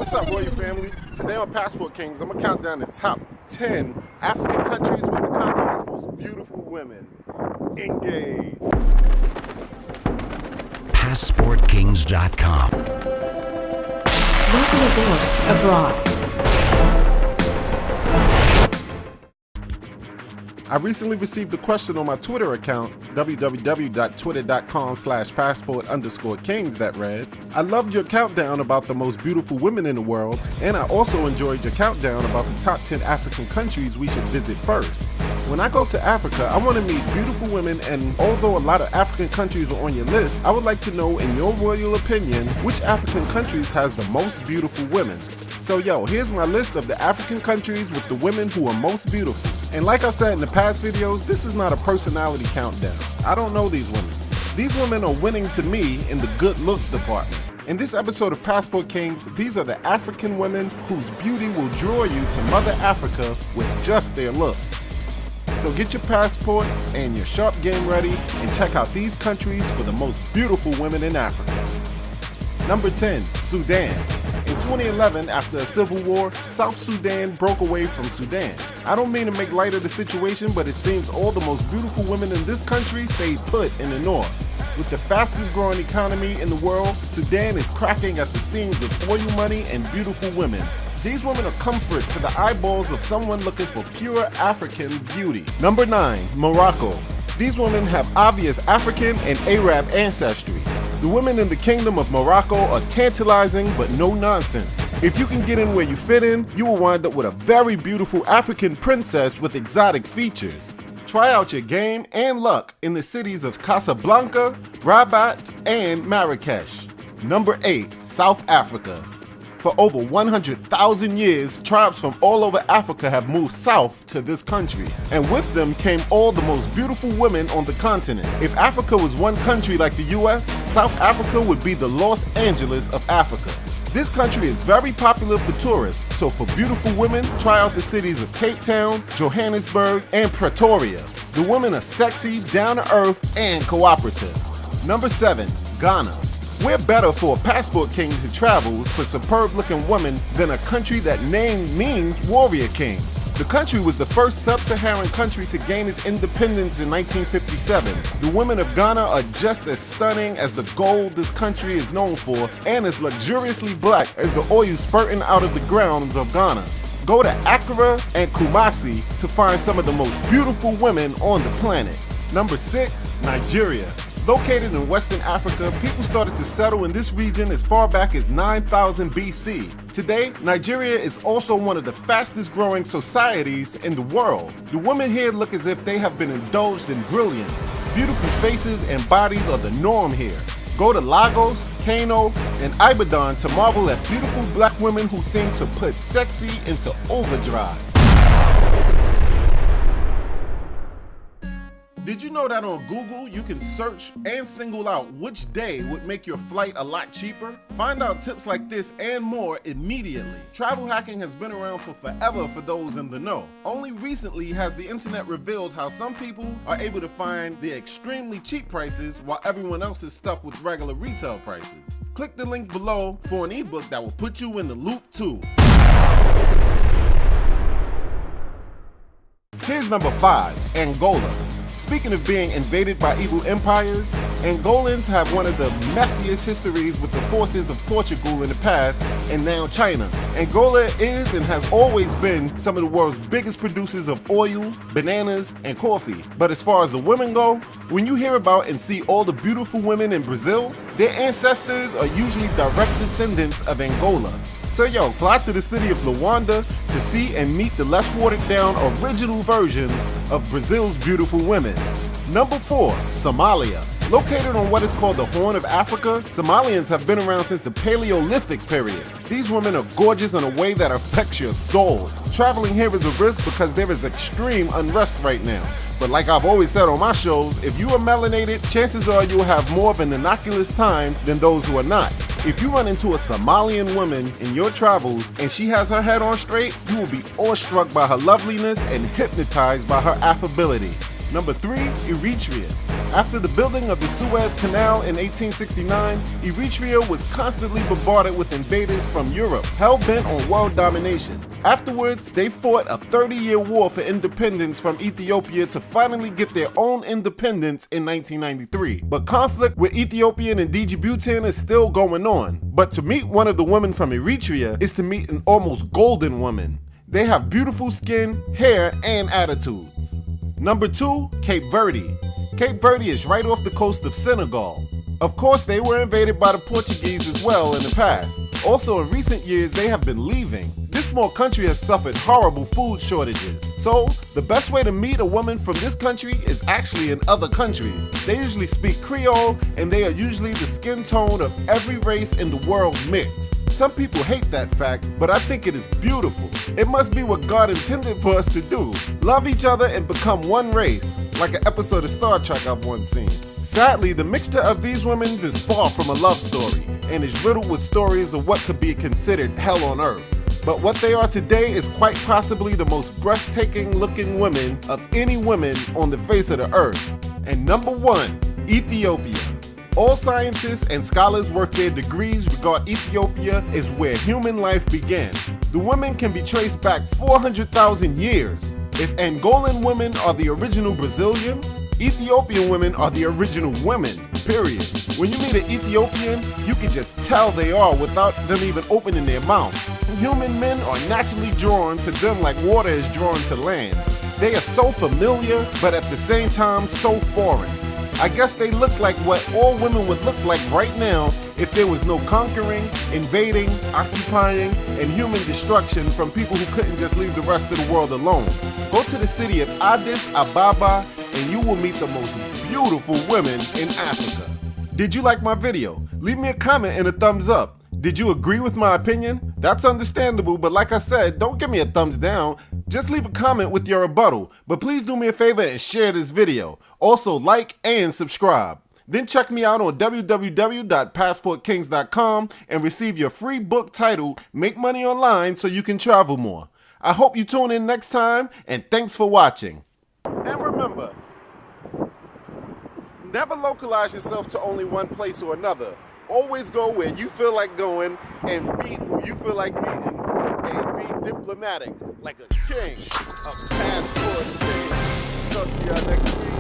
What's up, Royal family? Today on Passport Kings, I'm gonna count down the top 10 African countries with the continent's most beautiful women. Engage. PassportKings.com. Welcome aboard abroad. I recently received a question on my Twitter account, www.twitter.com/passport_kings, that read, I loved your countdown about the most beautiful women in the world, and I also enjoyed your countdown about the top 10 African countries we should visit first. When I go to Africa, I want to meet beautiful women, and although a lot of African countries are on your list, I would like to know, in your royal opinion, which African countries has the most beautiful women. So here's my list of the African countries with the women who are most beautiful. And like I said in the past videos, this is not a personality countdown. I don't know these women. These women are winning to me in the good looks department. In this episode of Passport Kings, these are the African women whose beauty will draw you to Mother Africa with just their looks. So get your passports and your sharp game ready and check out these countries for the most beautiful women in Africa. Number 10, Sudan. In 2011, after a civil war, South Sudan broke away from Sudan. I don't mean to make light of the situation, but it seems all the most beautiful women in this country stayed put in the north. With the fastest growing economy in the world, Sudan is cracking at the seams with oil money and beautiful women. These women are comfort to the eyeballs of someone looking for pure African beauty. Number 9, Morocco. These women have obvious African and Arab ancestry. The women in the Kingdom of Morocco are tantalizing but no nonsense. If you can get in where you fit in, you will wind up with a very beautiful African princess with exotic features. Try out your game and luck in the cities of Casablanca, Rabat, and Marrakesh. Number 8, South Africa. For over 100,000 years, tribes from all over Africa have moved south to this country, and with them came all the most beautiful women on the continent. If Africa was one country like the US, South Africa would be the Los Angeles of Africa. This country is very popular for tourists, so for beautiful women, try out the cities of Cape Town, Johannesburg, and Pretoria. The women are sexy, down to earth, and cooperative. Number 7, Ghana. We're better for a passport king to travel for superb-looking women than a country that name means warrior king. The country was the first sub-Saharan country to gain its independence in 1957. The women of Ghana are just as stunning as the gold this country is known for, and as luxuriously black as the oil spurting out of the grounds of Ghana. Go to Accra and Kumasi to find some of the most beautiful women on the planet. Number 6, Nigeria. Located in Western Africa, people started to settle in this region as far back as 9000 BC. Today, Nigeria is also one of the fastest growing societies in the world. The women here look as if they have been indulged in brilliance. Beautiful faces and bodies are the norm here. Go to Lagos, Kano, and Ibadan to marvel at beautiful black women who seem to put sexy into overdrive. Did you know that on Google you can search and single out which day would make your flight a lot cheaper? Find out tips like this and more immediately. Travel hacking has been around for forever for those in the know. Only recently has the internet revealed how some people are able to find the extremely cheap prices while everyone else is stuck with regular retail prices. Click the link below for an ebook that will put you in the loop too. Here's number 5, Angola. Speaking of being invaded by evil empires, Angolans have one of the messiest histories with the forces of Portugal in the past and now China. Angola is and has always been some of the world's biggest producers of oil, bananas, and coffee. But as far as the women go, when you hear about and see all the beautiful women in Brazil, their ancestors are usually direct descendants of Angola. So fly to the city of Luanda to see and meet the less watered down original versions of Brazil's beautiful women. Number 4, Somalia. Located on what is called the Horn of Africa, Somalians have been around since the Paleolithic period. These women are gorgeous in a way that affects your soul. Traveling here is a risk because there is extreme unrest right now. But like I've always said on my shows, if you are melanated, chances are you'll have more of an innocuous time than those who are not. If you run into a Somalian woman in your travels and she has her head on straight, you will be awestruck by her loveliness and hypnotized by her affability. Number 3, Eritrea. After the building of the Suez Canal in 1869, Eritrea was constantly bombarded with invaders from Europe, hell-bent on world domination. Afterwards, they fought a 30-year war for independence from Ethiopia to finally get their own independence in 1993. But conflict with Ethiopian and Djibouti is still going on. But to meet one of the women from Eritrea is to meet an almost golden woman. They have beautiful skin, hair, and attitudes. Number 2, Cape Verde. Cape Verde is right off the coast of Senegal. Of course, they were invaded by the Portuguese as well in the past. Also, in recent years, they have been leaving. This small country has suffered horrible food shortages. So, the best way to meet a woman from this country is actually in other countries. They usually speak Creole, and they are usually the skin tone of every race in the world mixed. Some people hate that fact, but I think it is beautiful. It must be what God intended for us to do. Love each other and become one race, like an episode of Star Trek I've once seen. Sadly, the mixture of these women is far from a love story, and is riddled with stories of what could be considered hell on earth. But what they are today is quite possibly the most breathtaking looking women of any women on the face of the earth. And number 1, Ethiopia. All scientists and scholars worth their degrees regard Ethiopia as where human life began. The women can be traced back 400,000 years. If Angolan women are the original Brazilians, Ethiopian women are the original women, period. When you meet an Ethiopian, you can just tell they are without them even opening their mouths. Human men are naturally drawn to them like water is drawn to land. They are so familiar, but at the same time so foreign. I guess they look like what all women would look like right now if there was no conquering, invading, occupying, and human destruction from people who couldn't just leave the rest of the world alone. Go to the city of Addis Ababa and you will meet the most beautiful women in Africa. Did you like my video? Leave me a comment and a thumbs up. Did you agree with my opinion? That's understandable, but like I said, don't give me a thumbs down. Just leave a comment with your rebuttal. But please do me a favor and share this video. Also, like and subscribe. Then check me out on www.passportkings.com and receive your free book titled Make Money Online So You Can Travel More. I hope you tune in next time, and thanks for watching. And remember, never localize yourself to only one place or another. Always go where you feel like going and meet who you feel like meeting and be diplomatic like a king of Passport Kings. Talk to y'all next week.